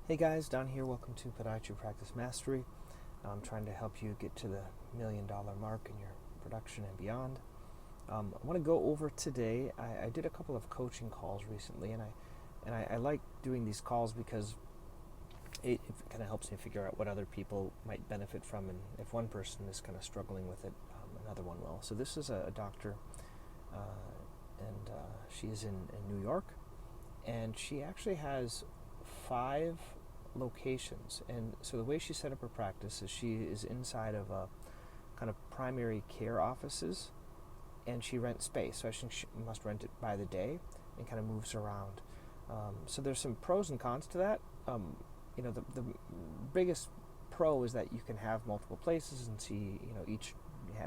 Hey guys, Don here. Welcome to Podiatry Practice Mastery. I'm trying to help you get to the $1,000,000 mark in your production and beyond. I want to go over today. I did a couple of coaching calls recently, and I like doing these calls because it kind of helps me figure out what other people might benefit from, and if one person is kind of struggling with it, another one will. So this is a doctor, and she is in New York, and she actually has 5 locations. And so the way she set up her practice is she is inside of a kind of primary care offices, and she rents space. So I think she must rent it by the day and kind of moves around. So there's some pros and cons to that. The biggest pro is that you can have multiple places and see, each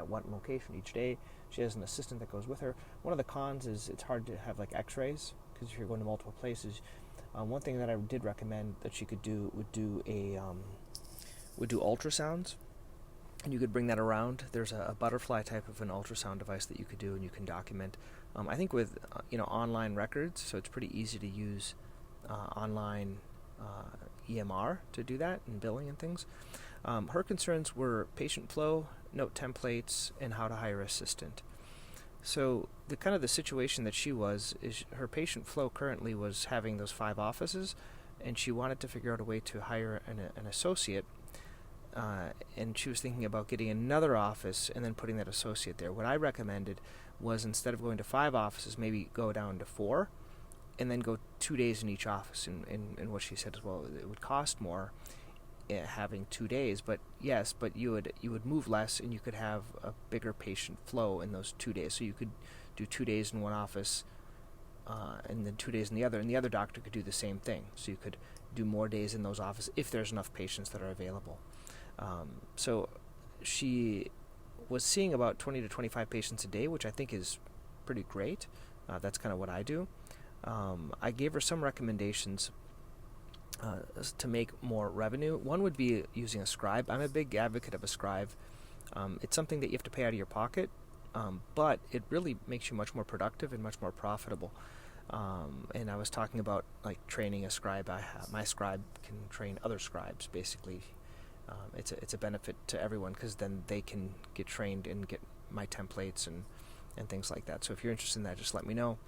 one location each day. She has an assistant that goes with her. One of the cons is it's hard to have like x-rays, because if you're going to multiple places, one thing that I did recommend that she could do would do ultrasounds, and you could bring that around. There's a butterfly type of an ultrasound device that you could do, and you can document. I think with online records, so it's pretty easy to use online EMR to do that, and billing and things. Her concerns were patient flow, note templates, and how to hire an assistant. So the situation that she was is her patient flow currently was having those 5 offices, and she wanted to figure out a way to hire an associate, and she was thinking about getting another office and then putting that associate there. What I recommended was, instead of going to 5 offices, maybe go down to 4, and then go 2 days in each office. And what she said is, well, it would cost more having 2 days, but yes, but you would move less, and you could have a bigger patient flow in those 2 days. So you could do 2 days in one office, and then 2 days in the other, and the other doctor could do the same thing. So you could do more days in those offices if there's enough patients that are available. So she was seeing about 20 to 25 patients a day, which I think is pretty great. That's kind of what I do. I gave her some recommendations to make more revenue. One would be using a scribe. I'm a big advocate of a scribe. It's something that you have to pay out of your pocket, but it really makes you much more productive and much more profitable. And I was talking about like training a scribe. My scribe can train other scribes. Basically, it's a benefit to everyone, because then they can get trained and get my templates and things like that. So if you're interested in that, just let me know.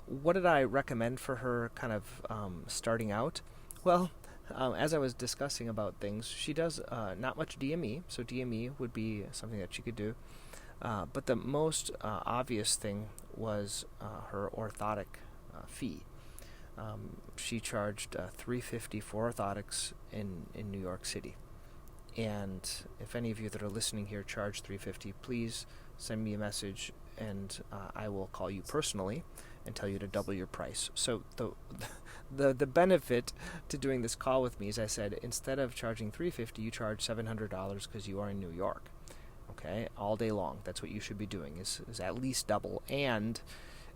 What did I recommend for her kind of starting out? Well, as I was discussing about things, she does not much DME, so DME would be something that she could do. But the most obvious thing was her orthotic fee. She charged $350 for orthotics in New York City. And if any of you that are listening here charge $350, please send me a message, and I will call you personally and tell you to double your price. So the benefit to doing this call with me is, I said, instead of charging $350, you charge $700 because you are in New York. Okay, all day long. That's what you should be doing, is at least double. And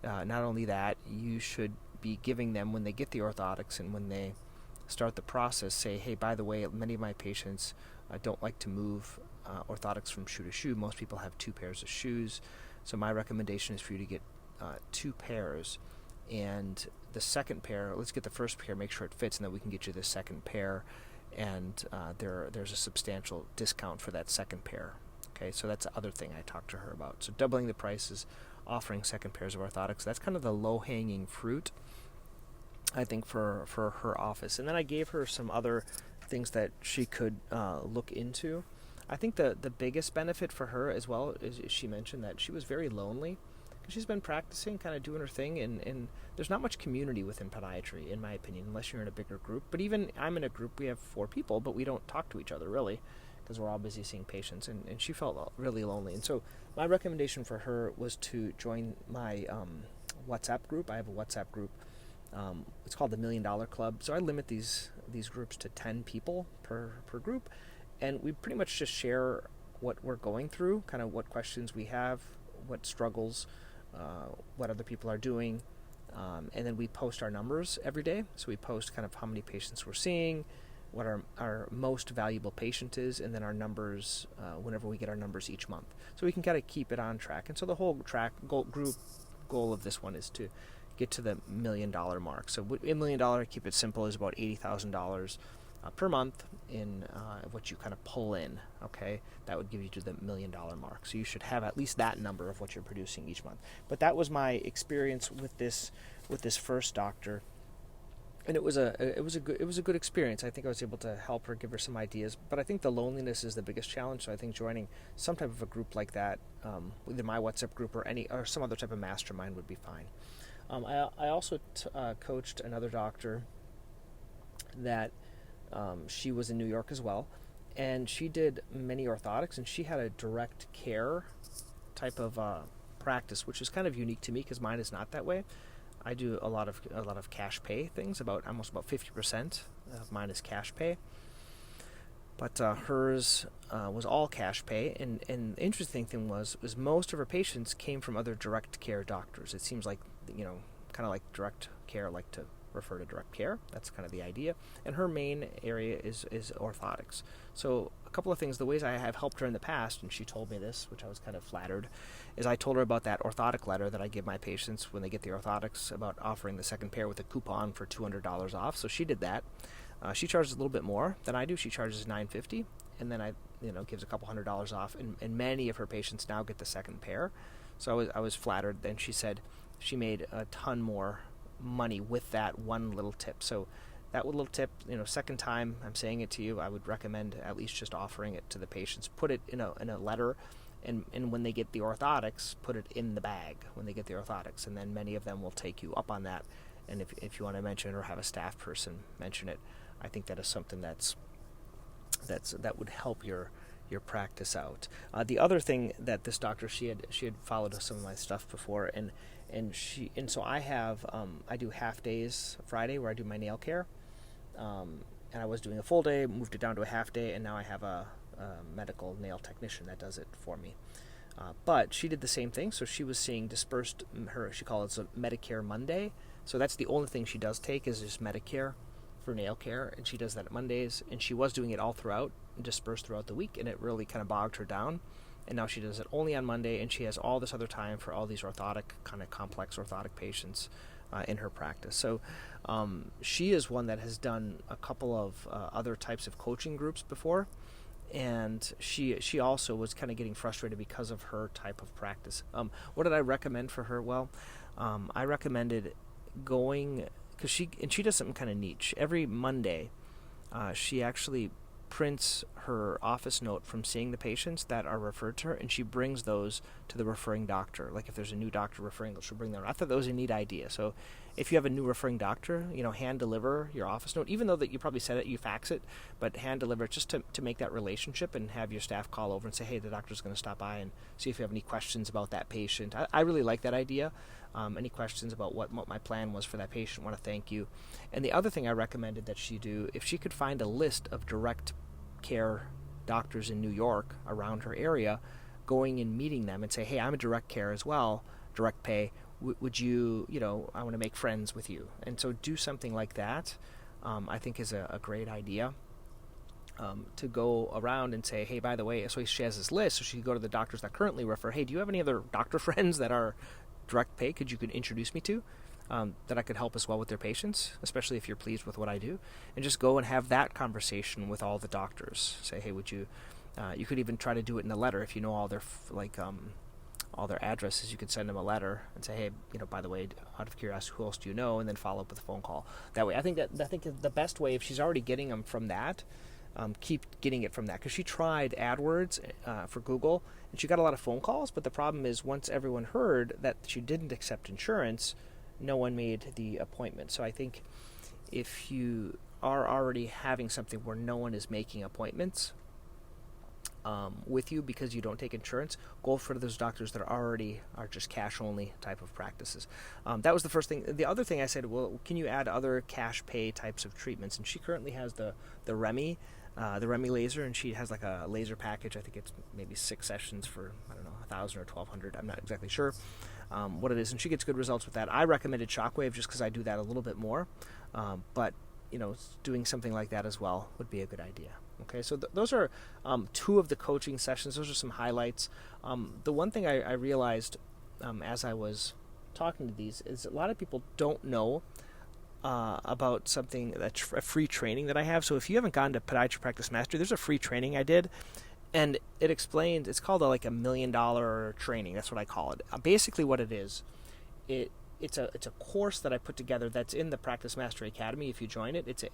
not only that, you should be giving them, when they get the orthotics and when they start the process, say, hey, by the way, many of my patients don't like to move orthotics from shoe to shoe. Most people have 2 pairs of shoes. So my recommendation is for you to get 2 pairs, and the second pair, let's get the first pair, make sure it fits, and then we can get you the second pair, and there's a substantial discount for that second pair. Okay, so that's the other thing I talked to her about. So doubling the prices, offering second pairs of orthotics, that's kind of the low-hanging fruit, I think, for her office. And then I gave her some other things that she could look into. I think the biggest benefit for her as well is, she mentioned that she was very lonely. She's been practicing, kind of doing her thing, and there's not much community within podiatry, in my opinion, unless you're in a bigger group. But even I'm in a group, we have 4 people, but we don't talk to each other, really, because we're all busy seeing patients, and she felt really lonely. And so my recommendation for her was to join my WhatsApp group. I have a WhatsApp group. It's called the $1,000,000 Club. So I limit these groups to 10 people per group, and we pretty much just share what we're going through, kind of what questions we have, what struggles, what other people are doing, and then we post our numbers every day. So we post kind of how many patients we're seeing, what our most valuable patient is, and then our numbers whenever we get our numbers each month. So we can kind of keep it on track. And so the whole group goal of this one is to get to the $1 million mark. So $1 million, keep it simple, is about $80,000 per month in what you kind of pull in. Okay, that would give you to the $1 million mark. So you should have at least that number of what you're producing each month. But that was my experience with this first doctor. And it was a good experience. I think I was able to help her, give her some ideas. But I think the loneliness is the biggest challenge. So I think joining some type of a group like that, either my WhatsApp group or some other type of mastermind, would be fine. I also coached another doctor that she was in New York as well, and she did many orthotics, and she had a direct care type of practice, which is kind of unique to me because mine is not that way. I do a lot of cash pay things. Almost about 50% of mine is cash pay, but hers was all cash pay. And the interesting thing was most of her patients came from other direct care doctors. It seems like, kind of like direct care, like to refer to direct care. That's kind of the idea. And her main area is orthotics. So a couple of things, the ways I have helped her in the past, and she told me this, which I was kind of flattered, is I told her about that orthotic letter that I give my patients when they get the orthotics, about offering the second pair with a coupon for $200 off. So she did that. She charges a little bit more than I do. She charges $950, and then I gives a couple $100 off, and many of her patients now get the second pair. So I was flattered. Then she said she made a ton more money with that one little tip. So that little tip, second time I'm saying it to you, I would recommend at least just offering it to the patients. Put it in a letter, and when they get the orthotics, put it in the bag when they get the orthotics, and then many of them will take you up on that. And if you want to mention it or have a staff person mention it, I think that is something that would help your practice out. The other thing that this doctor, she had followed some of my stuff before, and so I do half days Friday where I do my nail care, and I was doing a full day, moved it down to a half day, and now I have a medical nail technician that does it for me. But she did the same thing, so she was seeing dispersed, she calls it a Medicare Monday. So that's the only thing she does take is just Medicare for nail care, and she does that at Mondays, and she was doing it all throughout, dispersed throughout the week, and it really kind of bogged her down. And now she does it only on Monday, and she has all this other time for all these kind of complex orthotic patients in her practice. So she is one that has done a couple of other types of coaching groups before, and she also was kind of getting frustrated because of her type of practice. What did I recommend for her? Well, I recommended going, because she does something kind of niche. Every Monday, she actually prints her office note from seeing the patients that are referred to her, and she brings those to the referring doctor. Like if there's a new doctor referring, she'll bring them. I thought that was a neat idea. So if you have a new referring doctor, hand deliver your office note, even though that you probably said it, you fax it, but hand deliver it just to make that relationship, and have your staff call over and say, hey, the doctor's going to stop by and see if you have any questions about that patient. I really like that idea. Any questions about what my plan was for that patient, want to thank you. And the other thing I recommended that she do, if she could find a list of direct care doctors in New York around her area, going and meeting them and say, hey, I'm a direct care as well, direct pay, would you, I want to make friends with you. And so do something like that, I think is a great idea. To go around and say, hey, by the way, so she has this list, so she can go to the doctors that currently refer, hey, do you have any other doctor friends that are direct pay you could introduce me to, that I could help as well with their patients, especially if you're pleased with what I do, and just go and have that conversation with all the doctors. Say, hey, would you, you could even try to do it in a letter if you know all their, all their addresses. You could send them a letter and say, hey, by the way, out of curiosity, who else do you know, and then follow up with a phone call. That way, I think the best way, if she's already getting them from that, keep getting it from that, because she tried AdWords for Google, and she got a lot of phone calls, but the problem is once everyone heard that she didn't accept insurance, no one made the appointment. So I think if you are already having something where no one is making appointments with you because you don't take insurance, go for those doctors that are just cash only type of practices. That was the first thing. The other thing I said, well, can you add other cash pay types of treatments? And she currently has the REMI laser, and she has like a laser package. I think it's maybe 6 sessions for, I don't know, $1,000 or $1,200. I'm not exactly sure what it is, and she gets good results with that. I recommended Shockwave just because I do that a little bit more, but doing something like that as well would be a good idea. Okay, so those are 2 of the coaching sessions. Those are some highlights. The one thing I realized as I was talking to these is a lot of people don't know about something that's a free training that I have. So if you haven't gone to Podiatry Practice Mastery, there's a free training I did, and it explains. It's called like $1 million training. That's what I call it. Basically, what it is, it's a course that I put together that's in the Practice Mastery Academy. If you join it, it's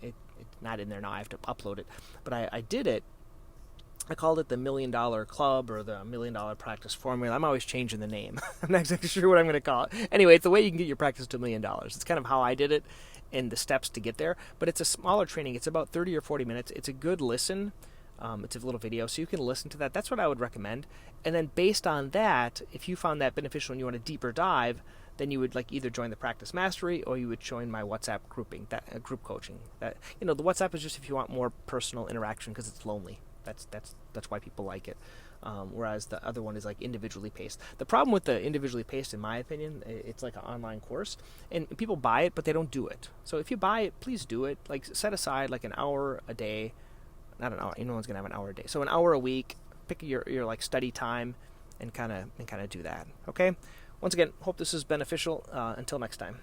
not in there now. I have to upload it, but I did it. I called it the $1 million Club or the $1 million Practice Formula. I'm always changing the name. I'm not exactly sure what I'm going to call it. Anyway, it's the way you can get your practice to $1 million. It's kind of how I did it and the steps to get there. But it's a smaller training. It's about 30 or 40 minutes. It's a good listen. It's a little video, so you can listen to that. That's what I would recommend. And then based on that, if you found that beneficial and you want a deeper dive, then you would either join the Practice Mastery or you would join my WhatsApp grouping, that group coaching. That the WhatsApp is just if you want more personal interaction because it's lonely. That's why people like it. Whereas the other one is individually paced. The problem with the individually paced, in my opinion, it's like an online course, and people buy it, but they don't do it. So if you buy it, please do it. Set aside an hour a day, not an hour. No one's gonna have an hour a day. So an hour a week. Pick your study time, and kind of do that. Okay. Once again, hope this is beneficial. Until next time.